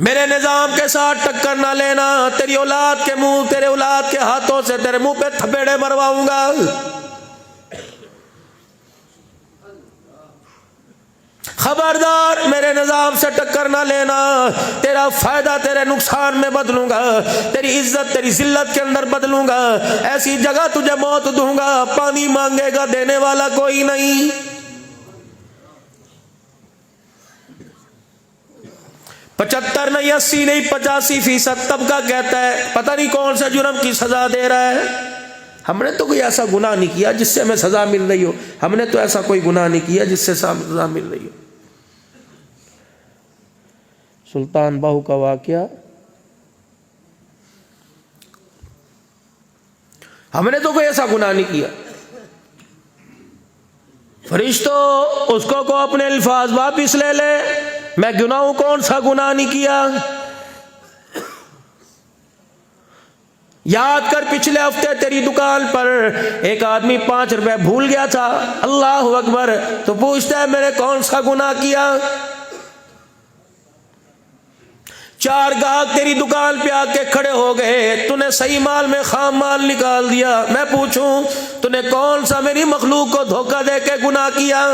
میرے نظام کے ساتھ ٹکر نہ لینا، تیری اولاد کے منہ، تیرے اولاد کے ہاتھوں سے تیرے منہ پہ تھپیڑے مرواؤں گا۔ خبردار میرے نظام سے ٹکر نہ لینا، تیرا فائدہ تیرے نقصان میں بدلوں گا، تیری عزت تیری ذلت کے اندر بدلوں گا، ایسی جگہ تجھے موت دوں گا، پانی مانگے گا دینے والا کوئی نہیں۔ 75 نہیں 80 نہیں 85% طبقہ کہتا ہے پتہ نہیں کون سے جرم کی سزا دے رہا ہے۔ ہم نے تو کوئی ایسا گناہ نہیں کیا جس سے ہمیں سزا مل رہی ہو، ہم نے تو ایسا کوئی گناہ نہیں کیا جس سے سزا مل رہی ہو۔ سلطان باہو کا واقعہ، ہم نے تو کوئی ایسا گناہ نہیں کیا۔ فرشتوں اس کو اپنے الفاظ واپس لے لے، میں گناہوں کون سا گناہ نہیں کیا۔ یاد کر پچھلے ہفتے تیری دکان پر ایک آدمی 5 روپے بھول گیا تھا، اللہ اکبر، تو پوچھتا ہے میں نے کون سا گناہ کیا۔ 4 گاہک تیری دکان پہ آ کے کھڑے ہو گئے، تو نے صحیح مال میں خام مال نکال دیا، میں پوچھوں تو نے کون سا میری مخلوق کو دھوکہ دے کے گناہ کیا۔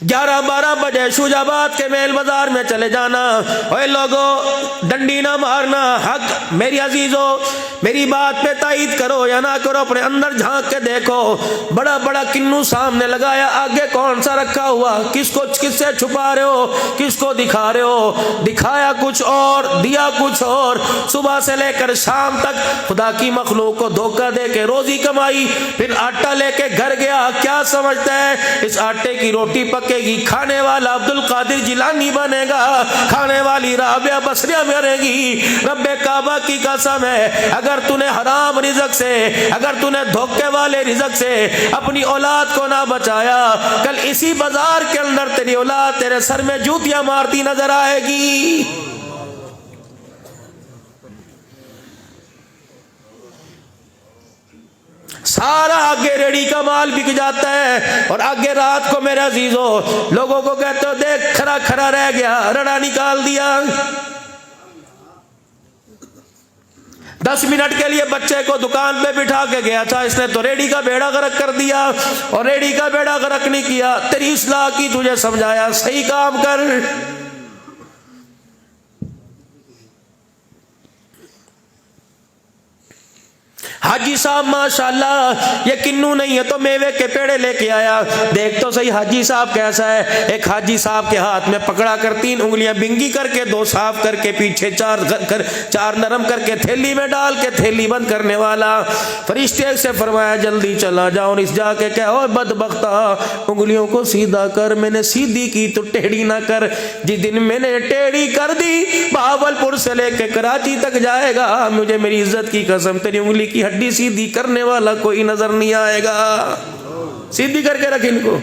11-12 بجے شوج آباد کے میل بازار میں چلے جانا، اوے لوگو ڈنڈی نہ مارنا، حق میری عزیزو میری بات پہ تائید کرو یا نہ کرو، اپنے اندر جھانک کے دیکھو، بڑا بڑا کنو سامنے لگایا، آگے کون سا رکھا ہوا، کس سے چھپا رہے ہو، کس کو دکھا رہے ہو، دکھایا کچھ اور دیا کچھ اور، صبح سے لے کر شام تک خدا کی مخلوق کو دھوکہ دے کے روزی کمائی، پھر آٹا لے کے گھر گیا، کیا سمجھتا ہے اس آٹے کی روٹی پکے گی، کھانے والا عبد القادر جیلانی بنے گا، کھانے والی رابعہ بصریہ بنے گی۔ رب کعبہ کی قسم ہے اگر تو نے حرام رزق سے، اگر تو نے دھوکے والے رزق سے اپنی اولاد کو نہ بچایا، کل اسی بازار کے اندر تیری اولاد تیرے سر میں جوتیاں مارتی نظر آئے گی۔ سارا آگے ریڑی کا مال بک جاتا ہے، اور آگے رات کو میرے عزیزو لوگوں کو کہتے ہو دیکھ کھڑا کھڑا رہ گیا، رڑا نکال دیا۔ 10 منٹ کے لیے بچے کو دکان پہ بٹھا کے گیا تھا، اس نے تو ریڑی کا بیڑا غرق کر دیا، اور ریڑی کا بیڑا غرق نہیں کیا، تیری اصلاح کی، تجھے سمجھایا صحیح کام کر۔ حاجی صاحب ماشاءاللہ یہ کنو نہیں ہے تو میوے کے پیڑے لے کے آیا، دیکھ تو صحیح حاجی صاحب کیسا ہے۔ ایک حاجی صاحب کے ہاتھ میں پکڑا کر 3 انگلیاں بنگی کر کے 2 صاف کر کے پیچھے 4 نرم کر کے تھیلی میں ڈال کے تھیلی بند کرنے والا۔ فرشتے سے فرمایا جلدی چلا جاؤ اور اس جا کے کہو بدبختہ انگلیوں کو سیدھا کر، میں نے سیدھی کی تو ٹیڑھی نہ کر، جس دن میں نے ٹیڑھی کر دی بہاولپور سے لے کے کراچی تک جائے گا، مجھے میری عزت کی قسم تیری انگلی کی ہڈی سیدھی کرنے والا کوئی نظر نہیں آئے گا۔ سیدھی کر کے رکھ ان کو۔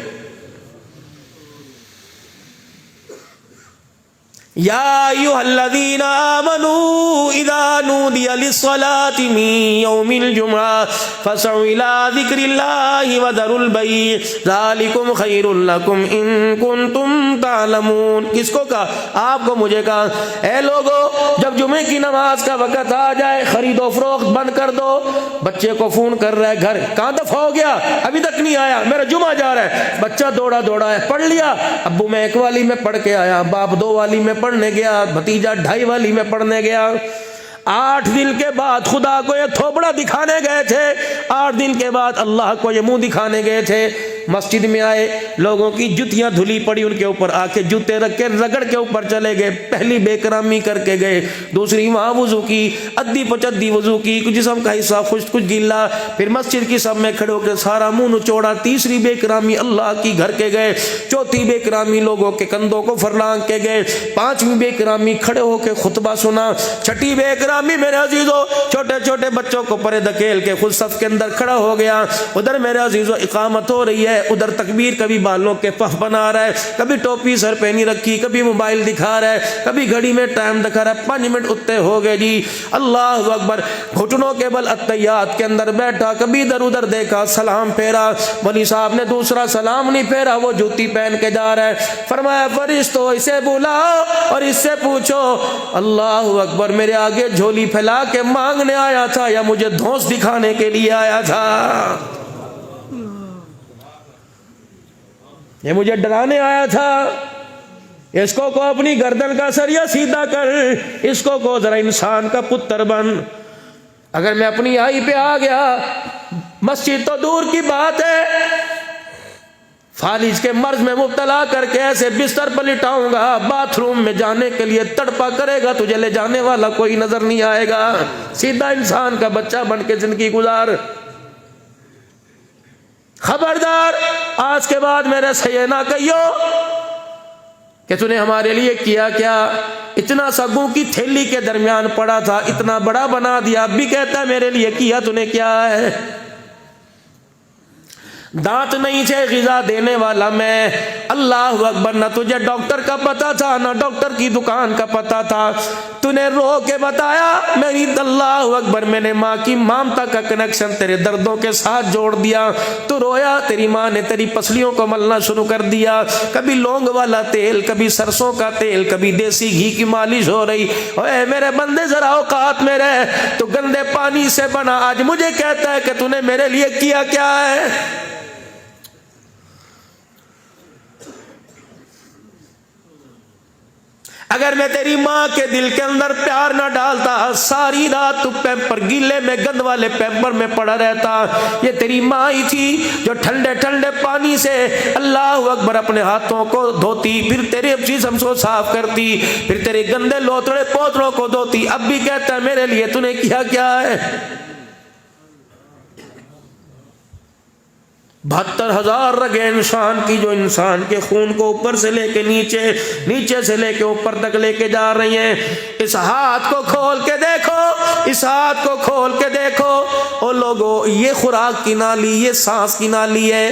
یا ایھا الذین آمنوا اذا نودی للصلاۃ من یوم الجمعہ فاسعوا الی ذکر اللہ وذروا البیع ذلکم خیر لکم ان کنتم تعلمون۔ کس کو کہا؟ آپ کو، مجھے کہا، اے لوگو جب جمعے کی نماز کا وقت آ جائے خرید و فروخت بند کر دو۔ بچے کو فون کر رہا ہے گھر، کہاں دفع ہو گیا؟ ابھی تک نہیں آیا، میرا جمعہ جا رہا ہے۔ بچہ دوڑا دوڑا ہے، پڑھ لیا؟ ابو میں 1 والی میں پڑھ کے آیا، باپ 2 والی میں پڑھنے گیا، بھتیجا 2.5 والی میں پڑھنے گیا۔ 8 دن کے بعد خدا کو یہ تھوبڑا دکھانے گئے تھے، 8 دن کے بعد اللہ کو یہ منہ دکھانے گئے تھے۔ مسجد میں آئے، لوگوں کی جوتیاں دھلی پڑی، ان کے اوپر آ کے جوتے رکھ کے رگڑ کے اوپر چلے گئے، پہلی بے کرامی کر کے گئے، دوسری وہاں وضو کی، ادھی پچدی وضو کی، کچھ جسم کا حصہ خشک کچھ گیلا، پھر مسجد کی سب میں کھڑے ہو کے سارا منہ نچوڑا، تیسری بے کرامی اللہ کی گھر کے گئے، چوتھی بے کرامی لوگوں کے کندھوں کو فرلانگ کے گئے، 5ویں بے کرامی کھڑے ہو کے خطبہ سنا، 6ٹھی بے کرامی میرے عزیزو چھوٹے چھوٹے بچوں کو پرے دھکیل کے خود صف کے اندر کھڑا ہو گیا۔ ادھر میرے عزیزو اقامت ہو رہی ہے، ہے، ادھر تکبیر، کبھی بالوں کے پف بنا رہا ہے، کبھی ٹوپی سر پہ نہیں رکھی، کبھی موبائل دکھا رہا ہے، کبھی گھڑی میں ٹائم دکھا رہا ہے، 5 منٹ اتنے ہو گئے جی، اللہ اکبر، گھٹنوں کے بل اتحیات کے اندر بیٹھا، کبھی ادھر ادھر دیکھا، سلام پھیرا، مولوی صاحب نے دوسرا سلام نہیں پھیرا، وہ جوتی پہن کے جا رہا ہے، فرمایا فرشتوں اسے بلاؤ اور اس سے پوچھو اللہ اکبر میرے آگے جھولی پھیلا کے مانگنے آیا تھا یا مجھے دھونس دکھانے کے لیے آیا تھا؟ یہ مجھے ڈرانے آیا تھا؟ اس کو اپنی گردن کا سریا سیدھا کر، اس کو ذرا انسان کا پتر بن۔ اگر میں اپنی آئی پہ آ گیا، مسجد تو دور کی بات ہے، فالج کے مرض میں مبتلا کر کے ایسے بستر پر لٹاؤں گا، باتھ روم میں جانے کے لیے تڑپا کرے گا، تجھے لے جانے والا کوئی نظر نہیں آئے گا، سیدھا انسان کا بچہ بن کے زندگی گزار۔ خبردار، آج کے بعد میرے سے یہ نہ کہیو کہ تو نے ہمارے لیے کیا کیا، اتنا سگوں کی تھیلی کے درمیان پڑا تھا، اتنا بڑا بنا دیا، اب بھی کہتا ہے میرے لیے کیا تو نے کیا ہے؟ دانت نہیں تھے غذا دینے والا میں، اللہ اکبر، نہ تجھے ڈاکٹر کا پتا تھا نہ ڈاکٹر کی دکان کا پتا تھا، تو نے رو کے بتایا میری، اللہ اکبر، میں نے ماں کی مامتا کا کنیکشن تیرے دردوں کے ساتھ جوڑ دیا، تو رویا، تیری ماں نے تیری پسلیوں کو ملنا شروع کر دیا، کبھی لونگ والا تیل، کبھی سرسوں کا تیل، کبھی دیسی گھی کی مالش ہو رہی، اے میرے بندے ذرا اوقات میں رہ، تو گندے پانی سے بنا، آج مجھے کہتا ہے کہ تو نے میرے لیے کیا کیا ہے؟ اگر میں تیری ماں کے دل کے اندر پیار نہ ڈالتا، ساری رات تو پیمپر گیلے میں، گند والے پیمپر میں پڑا رہتا۔ یہ تیری ماں ہی تھی جو ٹھنڈے ٹھنڈے پانی سے اللہ اکبر اپنے ہاتھوں کو دھوتی، پھر تیرے جسم کو صاف کرتی، پھر تیرے گندے لوتڑے پوتڑوں کو دھوتی، اب بھی کہتا ہے میرے لیے تو نے کیا کیا ہے؟ 72,000 رگیں انسان کی، جو انسان کے خون کو اوپر سے لے کے نیچے، نیچے سے لے کے اوپر تک لے کے جا رہی ہیں۔ اس ہاتھ کو کھول کے دیکھو، اس ہاتھ کو کھول کے دیکھو، او لوگو، یہ خوراک کی نالی، یہ سانس کی نالی ہے۔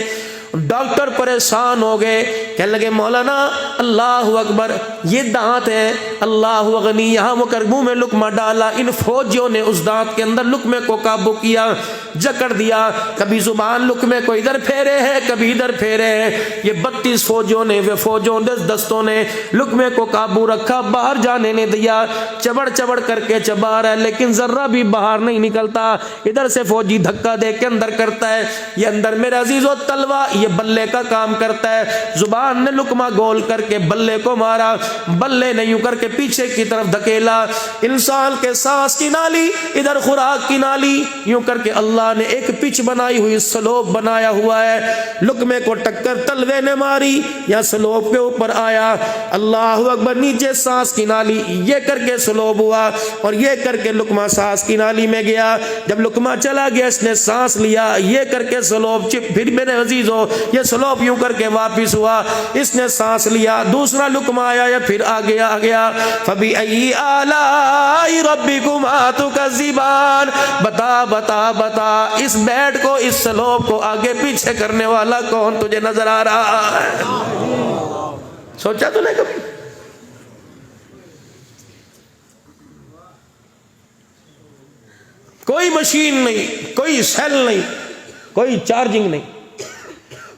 ڈاکٹر پریشان ہو گئے، کہنے لگے مولانا اللہ اکبر، یہ دانت ہے، اللہ اغنی، یہاں وہ کربوں میں لقمہ ڈالا، ان فوجیوں نے اس دانت کے اندر لقمے کو قابو کیا، جکڑ دیا، کبھی زبان لقمے کو ادھر پھیرے ہے، کبھی ادھر پھیرے ہے، یہ 32 فوجیوں نے، وہ فوجوں دستوں نے لقمے کو قابو رکھا، باہر جانے نہیں دیا، چبڑ چبڑ کر کے چبا رہا ہے، لیکن ذرہ بھی باہر نہیں نکلتا، ادھر سے فوجی دھکا دے کے اندر کرتا ہے، یہ اندر میرے عزیزو تلوا، یہ بلے کا کام کرتا ہے، زبان نے لقمہ گول کر کے بلے کو مارا، بلے نے یوں کر کے پیچھے کی طرف دھکیلا، انسان کے سانس کی نالی، ادھر خوراک کی نالی، یوں کر کے اللہ نے ایک پچ بنائی ہوئی، سلوب بنایا ہوا ہے، لقمے کو ٹکر تلوے نے ماری یا سلوب کے اوپر آیا، اللہ اکبر، نیچے سانس کی نالی، یہ کر کے سلوب ہوا اور یہ کر کے لقمہ سانس کی نالی میں گیا، جب لقمہ چلا گیا اس نے سانس لیا، یہ کر کے سلوب پھر میرے عزیزو یہ سلوب یوں کر کے واپس ہوا، اس نے سانس لیا، دوسرا لقمہ آیا یا پھر آگے آ گیا، فَبِأَيِّ آلَاءِ رَبِّكُمَا تُكَذِّبَانِ، بتا بتا بتا، اس بیڈ کو، اس سلوب کو آگے پیچھے کرنے والا کون تجھے نظر آ رہا ہے؟ سوچا تو نہیں کبھی؟ کوئی مشین نہیں، کوئی سیل نہیں، کوئی چارجنگ نہیں،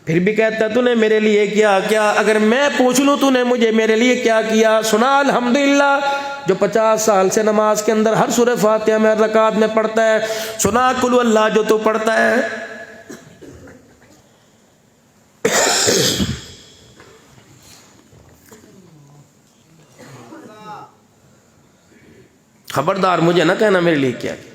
پھر بھی کہتا ہے تو نے میرے لیے کیا کیا؟ اگر میں پوچھ لوں تو نے مجھے میرے لیے کیا کیا، سنا الحمدللہ، جو 50 سال سے نماز کے اندر ہر سورہ فاتحہ میں، ہر رکعت میں پڑھتا ہے، سنا قل هو اللہ جو تو پڑھتا ہے۔ خبردار مجھے نہ کہنا میرے لیے کیا کیا۔